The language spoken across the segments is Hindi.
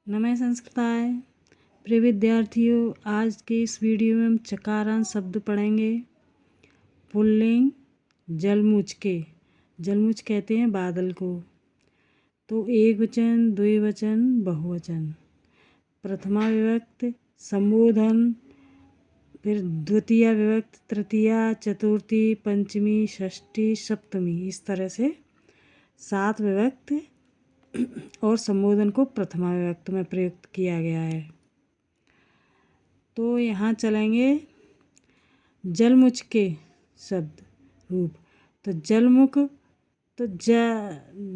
नमः संस्कृताय। प्रिय विद्यार्थियों, आज के इस वीडियो में हम चकारांत शब्द पढ़ेंगे। पुल्लिंग जलमुचके। जलमुच कहते हैं बादल को। तो एक वचन, द्विवचन, बहुवचन। प्रथमा विभक्ति संबोधन, फिर द्वितीय विभक्ति, तृतीया, चतुर्थी, पंचमी, षष्ठी, सप्तमी। इस तरह से 7 विभक्ति और संबोधन को प्रथमा विभक्ति में प्रयुक्त किया गया है। तो यहाँ चलेंगे जलमुच के शब्द रूप। तो जलमुख, तो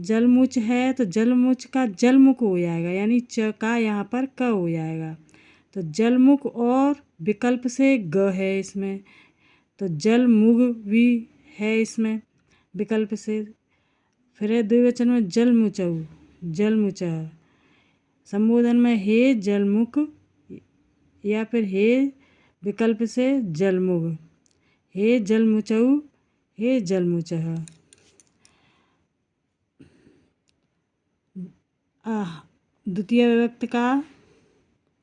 जलमुच है तो जलमुच का जलमुख हो जाएगा, यानी च का यहाँ पर क हो जाएगा। तो जलमुख और विकल्प से ग है इसमें। तो जलमुग भी है इसमें विकल्प से। फिर है द्विवचन में जलमुचऊ, जलमुचा। संबोधन में हे जलमुख या फिर हे विकल्प से जलमुग। हे जलमुचऊ, हे जलमुचह। द्वितीय विभक्ति का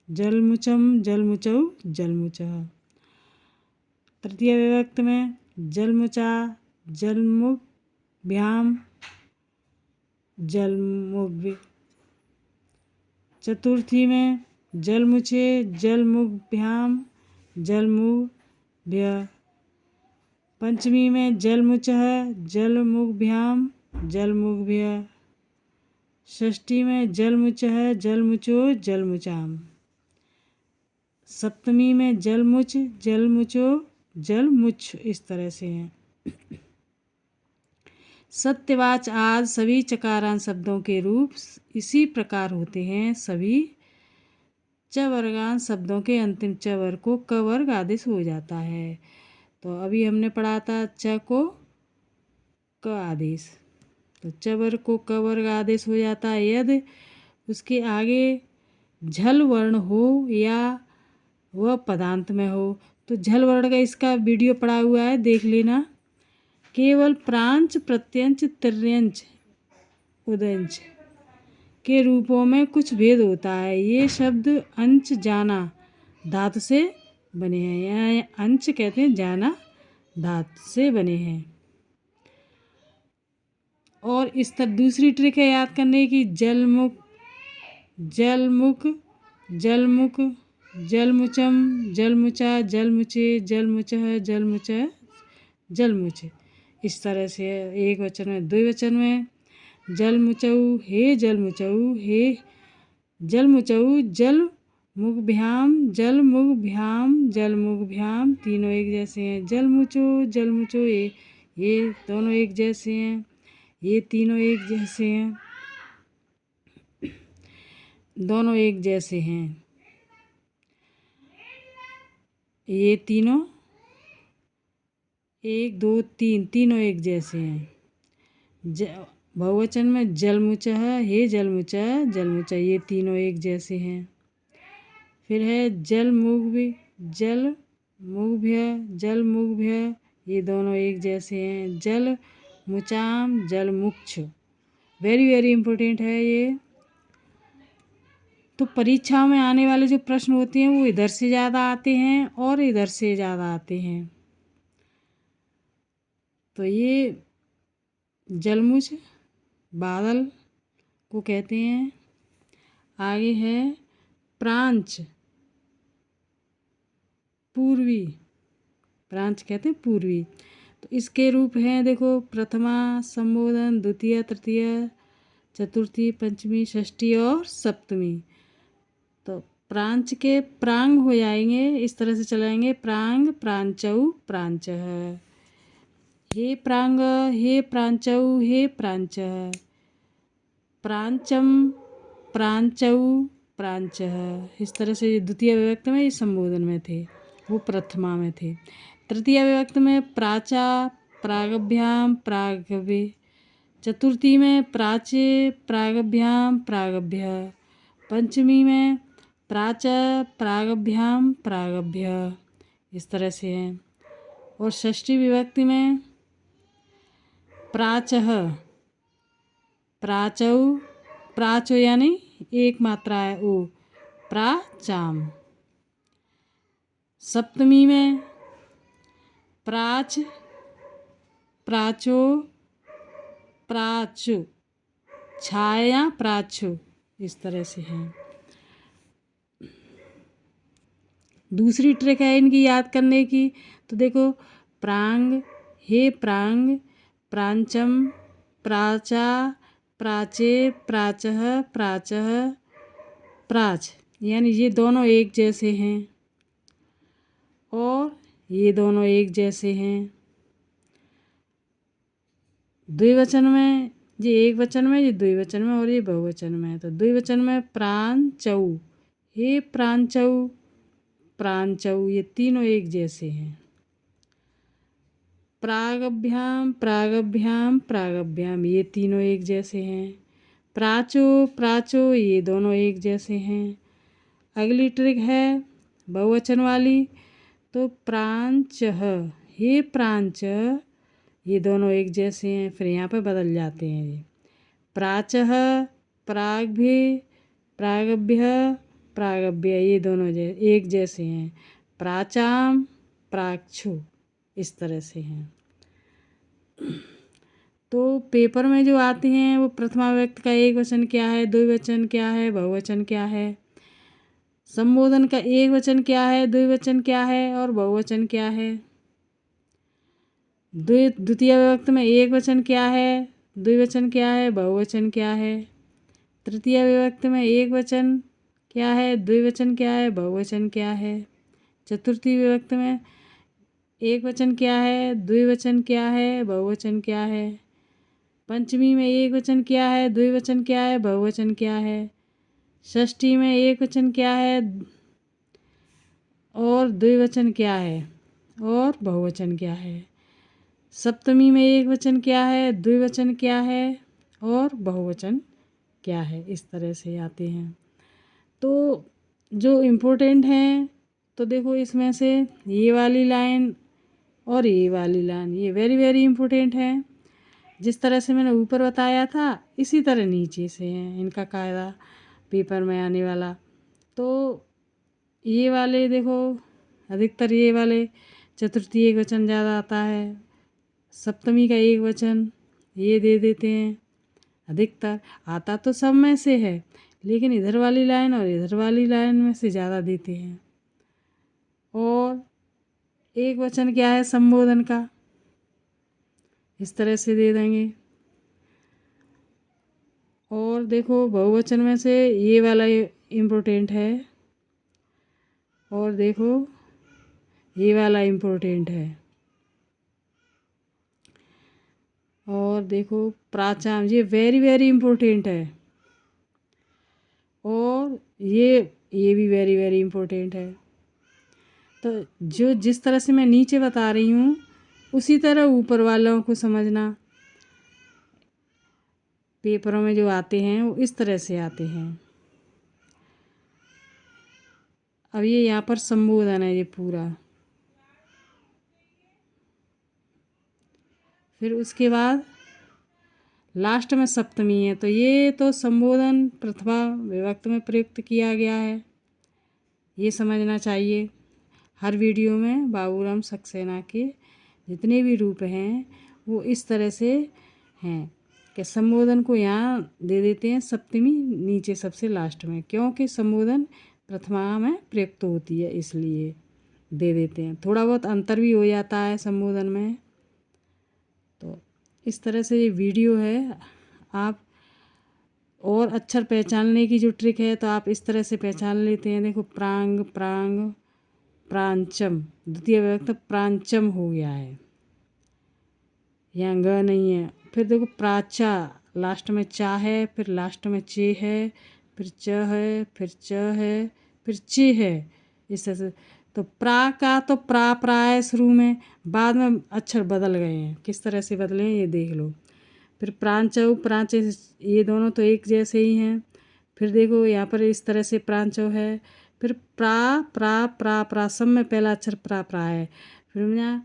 जलमुचम, जलमुचऊ, जलमुचह। तृतीय विभक्ति में जलमुचा, जलमुग, भ्याम, जलमुग। चतुर्थी में जलमुचे, जलमुग्भ्याम, जलमुग्भ्य। पंचमी में जलमुचः, जलमुग्भ्याम, जलमुग्भ्य। षष्ठी में जलमुचः, जलमुचो, जलमुचाम। सप्तमी में जलमुच, जलमुचो, जलमुच। इस तरह से हैं। सत्यवाच आदि सभी चकारांत शब्दों के रूप इसी प्रकार होते हैं। सभी च वर्गांत शब्दों के अंतिम च वर्ग को क वर्ग आदेश हो जाता है। तो अभी हमने पढ़ा था च को क आदेश। तो च वर्ग को क वर्ग आदेश हो जाता है यदि उसके आगे झल वर्ण हो या वह पदांत में हो। तो झल वर्ण का इसका वीडियो पड़ा हुआ है, देख लेना। केवल प्रांच, प्रत्यंच, तिर्यंच, उदंच के रूपों में कुछ भेद होता है। ये शब्द अंच जाना धातु से बने हैं। यहाँ अंच कहते हैं, जाना धातु से बने हैं। और इस तरह दूसरी ट्रिक है याद करने की, जलमुख, जलमुख, जलमुख, जलमुचम, जलमुचा, जलमुचे, जलमुचह, जलमुचह, जलमुचे। इस तरह से एक वचन में। द्विवचन में जलमुचऊ, हे जलमुचऊ, हे जलमुचऊ, जलमुग्भ्याम, जलमुग्भ्याम, जलमुग्भ्याम। तीनों एक जैसे हैं। जलमुचो, जलमुचो, ये दोनों एक जैसे हैं। ये तीनों एक जैसे हैं। दोनों एक जैसे हैं। ये तीनों 1 2 3 तीनों एक जैसे हैं। बहुवचन में जलमुचः, हे जलमुचः, जलमुचा। ये तीनों एक जैसे हैं। फिर है जलमुग्भ, जलमुग्भ्य, जलमुग्भ्य। ये दोनों एक जैसे हैं। जलमुचाम, जलमुक्ष। वेरी वेरी इम्पोर्टेंट है ये। तो परीक्षाओं में आने वाले जो प्रश्न होते हैं वो इधर से ज़्यादा आते हैं और इधर से ज़्यादा आते हैं। तो ये जलमुच बादल को कहते हैं। आगे है प्रांच, पूर्वी। प्रांच कहते हैं पूर्वी। तो इसके रूप हैं, देखो, प्रथमा, संबोधन, द्वितीय, तृतीय, चतुर्थी, पंचमी, षष्ठी और सप्तमी। तो प्रांच के प्रांग हो जाएंगे, इस तरह से चलाएंगे। प्रांग, प्रांचऊ, प्रांचः। हे प्रांग, हे प्रांचऊ, हे प्रांचः। प्रांचम, प्रांचऊ, प्रांचः। इस तरह से द्वितीय विभक्ति में ये संबोधन में थे, वो प्रथमा में थे। तृतीय विभक्ति में प्राचा, प्रागभ्याम, प्रागभ्य। चतुर्थी में प्राचे, प्रागभ्याम, प्रागभ्य। पंचमी में प्राच, प्रागभ्याम, प्रागभ्य। इस तरह से हैं। और षष्ठी विभक्ति में प्राचः, प्राचौ, प्राचो यानी एक मात्रा है ओ, प्राचाम। सप्तमी में प्राच, प्राचो, प्राचु, छाया प्राचु, इस तरह से है। दूसरी ट्रिक है इनकी याद करने की, तो देखो प्रांग, हे प्रांग, प्रांचम, प्राचा, प्राचे, प्राचह, प्राचह, प्राच, यानी ये दोनों एक जैसे हैं और ये दोनों एक जैसे हैं। द्विवचन में ये एक वचन में, ये द्विवचन में और ये बहुवचन में है। तो द्विवचन में प्रांचौ, हे प्रांचौ, प्रांचौ, ये तीनों एक जैसे हैं। प्रागभ्याम, प्रागभ्याम, प्रागभ्याम, ये तीनों एक जैसे हैं। प्राचो, प्राचो, ये दोनों एक जैसे हैं। अगली ट्रिक है बहुवचन वाली, तो प्रांचह, हे प्रांच, ये दोनों एक जैसे हैं, फिर यहाँ पे बदल जाते हैं ये। प्राचह, प्राग्भ्य, प्रागभ्य, प्रागभ्य, ये दोनों एक जैसे हैं। प्राचाम, प्राक्षु, इस तरह से हैं। तो पेपर में जो आते हैं वो प्रथमा व्यक्ति का एक वचन क्या है, द्विवचन क्या है, बहुवचन क्या है, संबोधन का एक वचन क्या है, द्विवचन क्या है और बहुवचन क्या है, द्वितीय विभक्ति में एक वचन क्या है, द्विवचन क्या है, बहुवचन क्या है, तृतीय विभक्ति में एक वचन क्या है, द्विवचन क्या है, बहुवचन क्या है, चतुर्थी विभक्ति में एक वचन क्या है, द्विवचन क्या है, बहुवचन क्या है, पंचमी में एक वचन क्या है, द्विवचन क्या है, बहुवचन क्या है, षष्ठी में एक वचन क्या है और द्विवचन क्या है और बहुवचन क्या है, सप्तमी में एक वचन क्या है, द्विवचन क्या है और बहुवचन क्या है, इस तरह से आते हैं। तो जो इम्पोर्टेंट हैं, तो देखो इसमें से ये वाली लाइन और ये वाली लाइन, ये वेरी वेरी इम्पोर्टेंट है। जिस तरह से मैंने ऊपर बताया था इसी तरह नीचे से है इनका कायदा पेपर में आने वाला। तो ये वाले देखो अधिकतर ये वाले चतुर्थी एक वचन ज़्यादा आता है, सप्तमी का एक वचन ये दे देते हैं। अधिकतर आता तो सब में से है, लेकिन इधर वाली लाइन और इधर वाली लाइन में से ज़्यादा देते हैं। और एक वचन क्या है संबोधन का, इस तरह से दे देंगे। और देखो बहुवचन में से ये वाला इम्पोर्टेंट है और देखो ये वाला इम्पोर्टेंट है। और देखो प्राचाम, ये वेरी वेरी इम्पोर्टेंट है और ये भी वेरी वेरी इम्पोर्टेंट है। तो जो जिस तरह से मैं नीचे बता रही हूँ उसी तरह ऊपर वालों को समझना। पेपरों में जो आते हैं वो इस तरह से आते हैं। अब ये यहाँ पर संबोधन है ये पूरा, फिर उसके बाद लास्ट में सप्तमी है। तो ये तो संबोधन प्रथमा विभक्ति में प्रयुक्त किया गया है, ये समझना चाहिए। हर वीडियो में बाबूराम सक्सेना के जितने भी रूप हैं वो इस तरह से हैं कि संबोधन को यहाँ दे देते हैं सप्तमी नीचे सबसे लास्ट में, क्योंकि संबोधन प्रथमा में प्रयुक्त होती है इसलिए दे देते हैं। थोड़ा बहुत अंतर भी हो जाता है संबोधन में। तो इस तरह से ये वीडियो है। आप और अक्षर पहचानने की जो ट्रिक है तो आप इस तरह से पहचान लेते हैं। देखो प्रांग, प्रांग, प्रांचम, द्वितीय विभक्ति प्रांचम हो गया है, यहाँ ग नहीं है। फिर देखो प्राचा, लास्ट में चा है, फिर लास्ट में चे है, फिर च है, फिर च है, फिर चे है, इस तरह से। तो प्रा का तो प्रा है शुरू में, बाद में अक्षर बदल गए हैं। किस तरह से बदले हैं ये देख लो। फिर प्रांचव, प्रांचे, ये दोनों तो एक जैसे ही हैं। फिर देखो यहाँ पर इस तरह से प्रांचव है। फिर प्रा सब में पहला अक्षर प्रा है। फिर यहाँ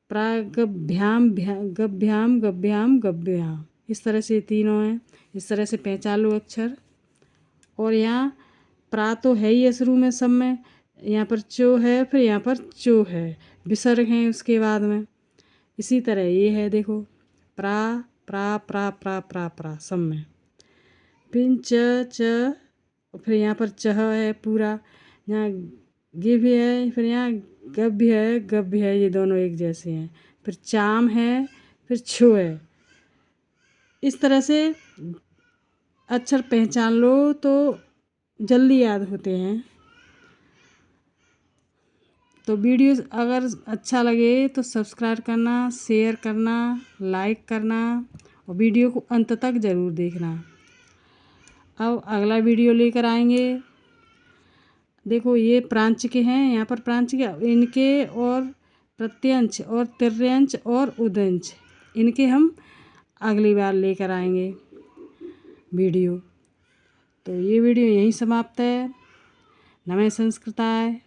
प्रागभ्याम, गभ्याम, गभ्याम, गभ्याम, इस तरह से तीनों हैं। इस तरह से पहचान लो अक्षर। और यहाँ प्रा तो है ही है शुरू में सब में, यहाँ पर चो है, फिर यहाँ पर चो है, विसर्ग हैं उसके बाद में। इसी तरह ये है देखो, प्रा प्रा प्रा प्रा प्रा प्रा सब में। फिर च फिर यहाँ पर चह है पूरा, यहाँ गे भी है, फिर यहाँ गब भी है, गब भी है, ये दोनों एक जैसे हैं। फिर चाम है, फिर छो है। इस तरह से अक्षर पहचान लो तो जल्दी याद होते हैं। तो वीडियो अगर अच्छा लगे तो सब्सक्राइब करना, शेयर करना, लाइक करना और वीडियो को अंत तक ज़रूर देखना। अब अगला वीडियो लेकर आएंगे। देखो ये प्रांच के हैं, यहाँ पर प्रांच के इनके और प्रत्यंश और तिर्यंश और उदंश, इनके हम अगली बार लेकर आएंगे वीडियो। तो ये वीडियो यहीं समाप्त है। नमः संस्कृताय।